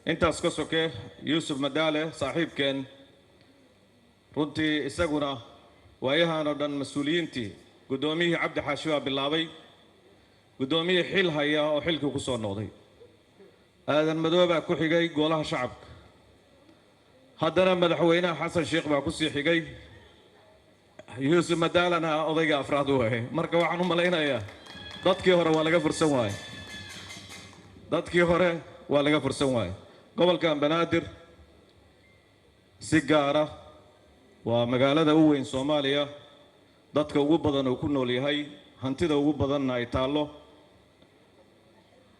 intaas ka soke Yuusuf Madaale saaxiibkeen runtii isaguna waayahan oo dhan mas'uuliyiintii gudoomiyihii Cabdi Xaashi waa bilaabay gudoomiyihii xil haya oo xilku ku soo noqday aadan madooba ku xigay golaha shacabka haddana madaxweynaha Xasan Sheekh baa ku sii xigay Yuusuf Madaalena odayga afraad u yahay marka waxaan u malaynayaa dadkii hore waa laga fursan waay gobolkan Banaadir si gaar ah waa magaalada ugu weyn Soomaaliya dadka ugu badan oo ku nool yahay hantida ugu badanna ay taalo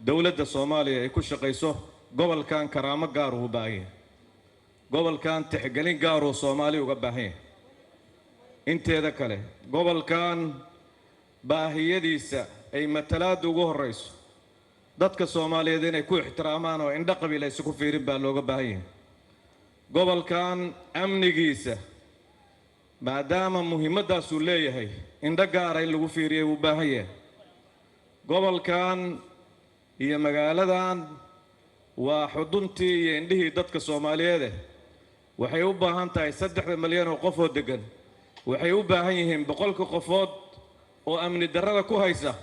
dawladda Soomaaliya ay ku shaqeyso gobolkan karaamo gaar u baahan gobolkan tixgelin gaar oo Soomaali uga baahan inteeda kale gobolkan baahiyadiisa ay matalaad ugu horeyso dadka Soomaaliyeed inay ku ixtiraamaan oo indha qabiil ay isku fiirin baa looga baahan yahay gobolkan amnigiisa maadaama muhiimadaas uu leeyahay indha gaar ay lagu fiiriyay u baahan yahay gobolkan iyo magaaladan waa xuduntii iyo indhihii dadka Soomaaliyeed waxay u baahan tahay 3 milyan oo qof oo degan waxay u baahan yihiin 100 qofood oo amni darrada ku haysa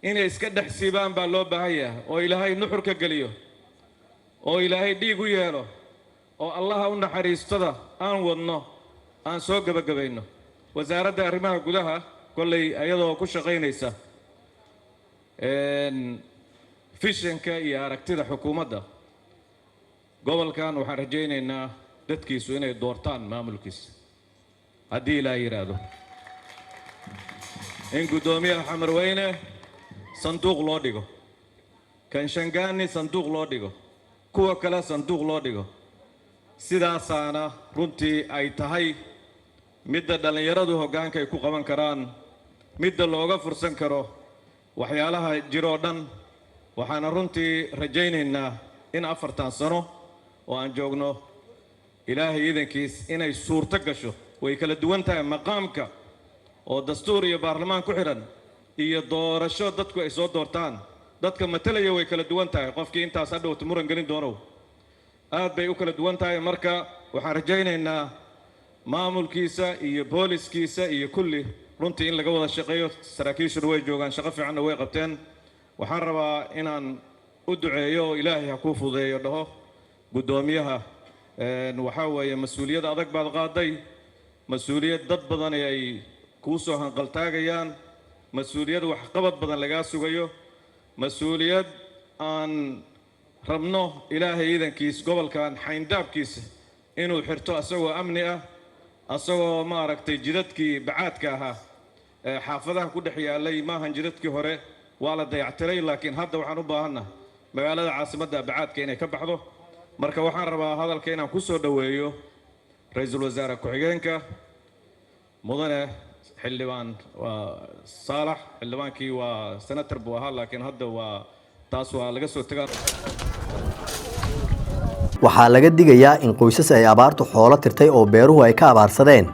inay iska dhaxsiibaan baa loo baahan yahay oo Ilaahay nuxur ka galiyo oo Ilaahay dhiig u yeelo oo Allah u naxariistada aan wadno aan soo gabagabayno wasaaradda arrimaha gudaha kulay ayadoo ku shaqeynaysa fishanka iyo aragtida xukuumadda gobolkan waxaan rajaynaynaa dadkiisu inay doortaan maamulkiisa haddii Ilaahay yiraahdo in gudoomiyaha Xamarweyne sanduuq loo dhigo kan Shangaani sanduuq loo dhigo kuwa kale sanduuq loo dhigo sidaasaana runtii ay tahay midda dhalinyaradu hoggaanka ay ku qaban karaan midda looga fursan karo waxyaalaha jiro dhan waxaan runtii rajaynaynaa in 4 sano oo aan joogno Ilaahay idankiis inay suurto gasho way kala duwan tahay maqaamka oo dastuur iyo baarlamaan ku xiran iyo doorasho dadku ay soo doortaan dadka matalaya way kala duwan tahay qofkii intaas hadhow muran gelin doono aad bay u kala duwan tahay marka waxaan rajaynaynaa maamulkiisa iyo booliskiisa iyo kulli runtii in laga wada shaqeeyo saraakiishu way joogaan shaqo fiican way qabteen waxaan rabaa inaan u duceeyo Ilaahay ha ku fududeeyo dhaho gudoomiyaha waxa weeye mas'uuliyad adag baad qaaday mas'uuliyad dad badan ay ku soo hanqaltaagayaan mas'uuliyad wax qabad badan laga sugayo mas'uuliyad aan rabno Ilaahay idankiis gobolkan xayndaabkiisa inuu xirto asagoo amni ah asagoo ma aragtay jidadkii bacaadka ahaa xaafadaha ku dhex yaalay maahan jidadkii hore waa la dayactiray laakiin hadda waxaan u baahanaa magaalada caasimadda bacaadka inay ka baxdo marka waxaan rabaa hadalka inaan ku soo dhaweeyo ra'iisul wasaare ku-xigeenka mudane xildhibaan Saalax xildhibaankii waa senator buu ahaa laakiin hadda waa taas waa laga soo tagaa waxaa laga digayaa in qoysas ay abaartu xoolo tirtay oo beeruhu ay ka abaarsadeen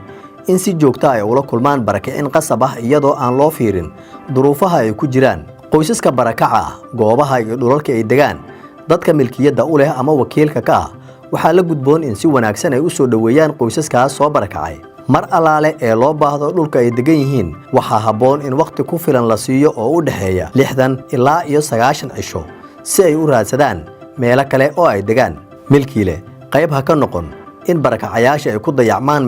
in si joogto ay ula kulmaan barakicin qasab ah iyadoo aan loo fiirin duruufaha ay ku jiraan qoysaska barakaca ah goobaha iyo dhulalka ay degaan dadka milkiyadda u leh ama wakiilka ka ah waxaa la gudboon in si wanaagsan ay u soo dhaweeyaan qoysaskaas soo barakacay mar alaale ee loo baahdo dhulka ay degan yihiin waxaa habboon in waqti ku filan la siiyo oo u dhaxeeya 60 ilaa 90 cisho si ay u raadsadaan meelo kale oo ay degaan milkiile qayb ha ka noqon in barakacayaasha ay ku dayacmaan